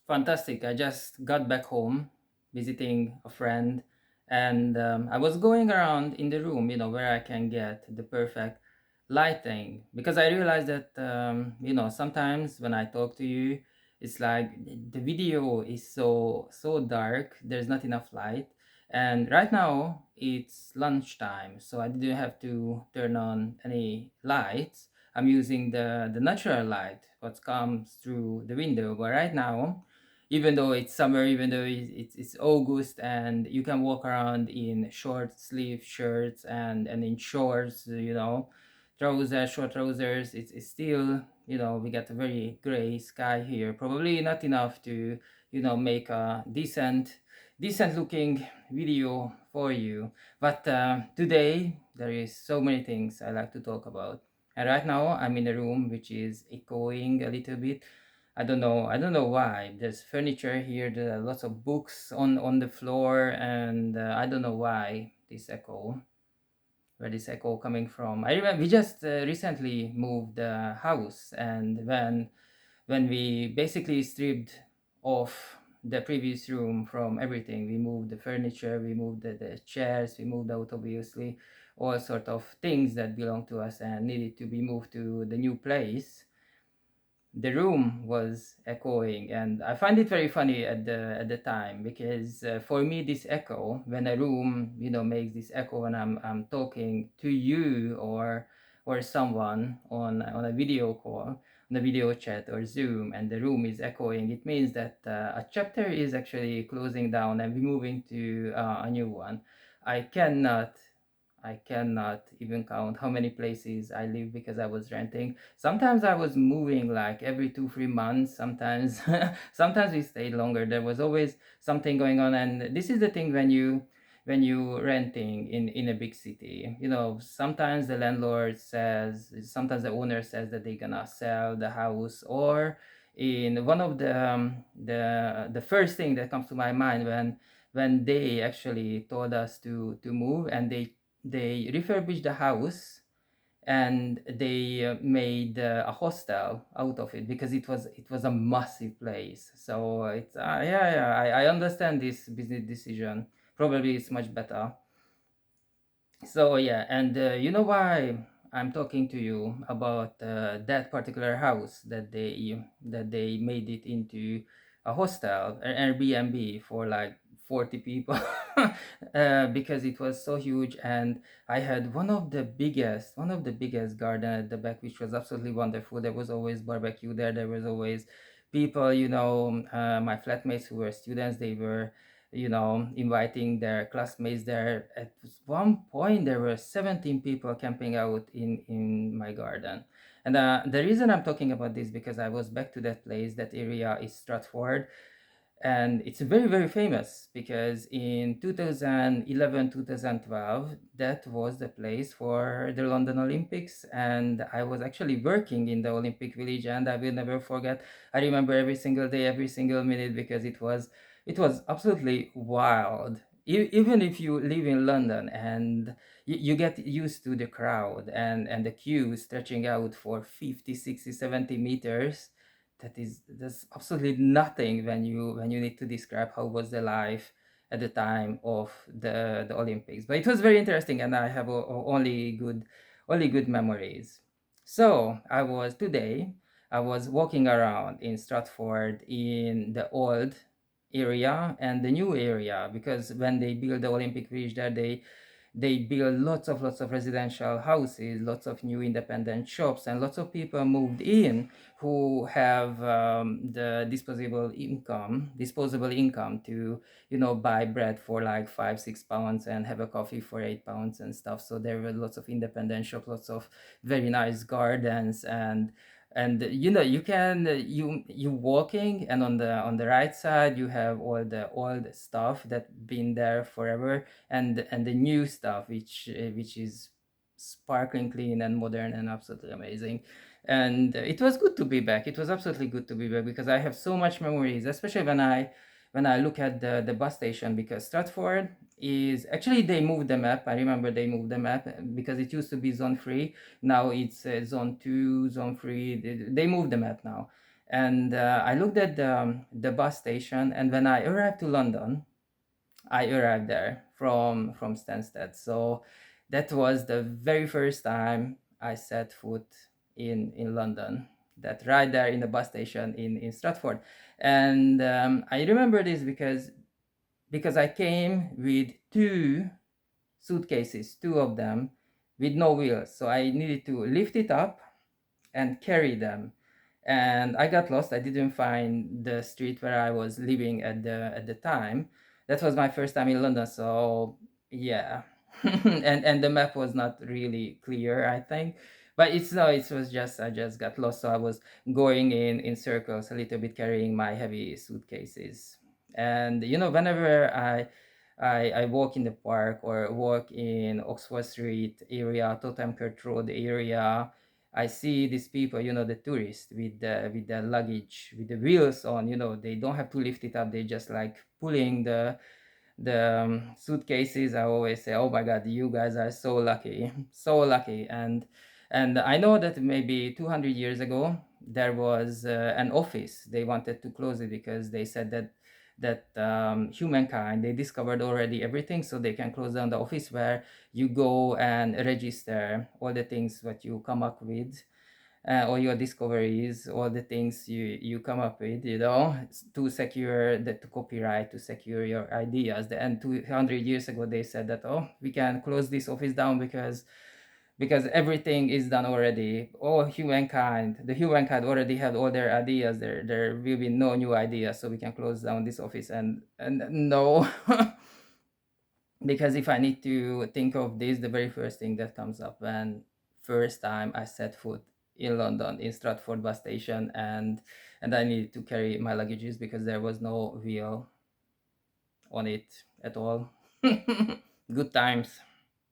Fantastic. I just got back home visiting a friend, and I was going around in the room, where I can get the perfect lighting because I realized that, sometimes when I talk to you, it's like the video is so dark, there's not enough light. And right now it's lunchtime, so I didn't have to turn on any lights. I'm using the natural light, what comes through the window. But right now, even though it's summer, even though it's August, and you can walk around in short sleeve shirts and in shorts, trousers, short trousers, it's still, we got a very gray sky here. Probably not enough to, make a decent looking video for you. But today there is so many things I like to talk about. And right now I'm in a room which is echoing a little bit. I don't know why. There's furniture here, there are lots of books on the floor, and I don't know why where this echo coming from. I remember we just recently moved the house, and when we basically stripped off the previous room from everything, we moved the furniture, we moved the chairs, we moved out obviously all sort of things that belong to us and needed to be moved to the new place. The room was echoing, and I find it very funny at the time, because for me, this echo, when a room, makes this echo when I'm talking to you, or someone on a video call, on a video chat or Zoom, and the room is echoing, it means that a chapter is actually closing down and we're moving to a new one. I cannot even count how many places I live because I was renting. Sometimes I was moving like every 2 3 months. Sometimes sometimes we stayed longer. There was always something going on. And this is the thing when you renting in a big city. Sometimes the landlord says, sometimes the owner says that they're gonna sell the house. Or in one of the first thing that comes to my mind, when they actually told us to move, and they refurbished the house, and they made a hostel out of it, because it was a massive place. So it's yeah, I understand this business decision. Probably it's much better. So yeah, and you know why I'm talking to you about that particular house that they made it into a hostel, an Airbnb for like 40 people, because it was so huge. And I had one of the biggest garden at the back, which was absolutely wonderful. There was always barbecue there. There was always people, my flatmates who were students. They were inviting their classmates there. At one point, there were 17 people camping out in my garden. And the reason I'm talking about this, because I was back to that place. That area is Stratford, and it's very very famous because in 2011 2012, that was the place for the London Olympics, and I was actually working in the Olympic Village, and I will never forget. I remember every single day, every single minute, because it was absolutely wild. Even if you live in London, and you get used to the crowd and the queue stretching out for 50, 60, 70 meters. That's absolutely nothing when you need to describe how was the life at the time of the Olympics. But it was very interesting, and I have only good memories. So I was walking around in Stratford, in the old area and the new area, because when they built the Olympic Village there, they built lots of residential houses, lots of new independent shops, and lots of people moved in who have the disposable income to buy bread for like 5 6 pounds and have a coffee for 8 pounds and stuff. So there were lots of independent shops, lots of very nice gardens, and you can you walking, and on the right side you have all the old stuff that been there forever, and the new stuff, which is sparkling clean and modern and absolutely amazing. And it was good to be back. It was absolutely good to be back, because I have so much memories, especially when I look at the bus station, because Stratford is actually, they moved the map. I remember they moved the map, because it used to be zone 3. Now it's zone 2, zone 3. They moved the map now. And I looked at the bus station, and when I arrived to London, I arrived there from Stansted. So that was the very first time I set foot in London. That right there in the bus station in Stratford. And I remember this because I came with two suitcases, two of them, with no wheels. So I needed to lift it up and carry them. And I got lost. I didn't find the street where I was living at the time. That was my first time in London, so yeah. And the map was not really clear, I think. But it's no, it was just I just got lost, so I was going in circles a little bit, carrying my heavy suitcases. And whenever I walk in the park or walk in Oxford Street area, Tottenham Court Road area, I see these people, the tourists with the luggage, with the wheels on. They don't have to lift it up. They just like pulling the suitcases. I always say, "Oh my God, you guys are so lucky, so lucky." And I know that maybe 200 years ago there was an office. They wanted to close it because they said that humankind, they discovered already everything, so they can close down the office where you go and register all the things what you come up with, all your discoveries, all the things you come up with, to secure to copyright, to secure your ideas. And 200 years ago they said that, oh, we can close this office down because everything is done already. All the humankind already have all their ideas. There will be no new ideas, so we can close down this office. And no. Because if I need to think of this, the very first thing that comes up when first time I set foot in London, in Stratford bus station, and I needed to carry my luggages because there was no wheel on it at all. Good times.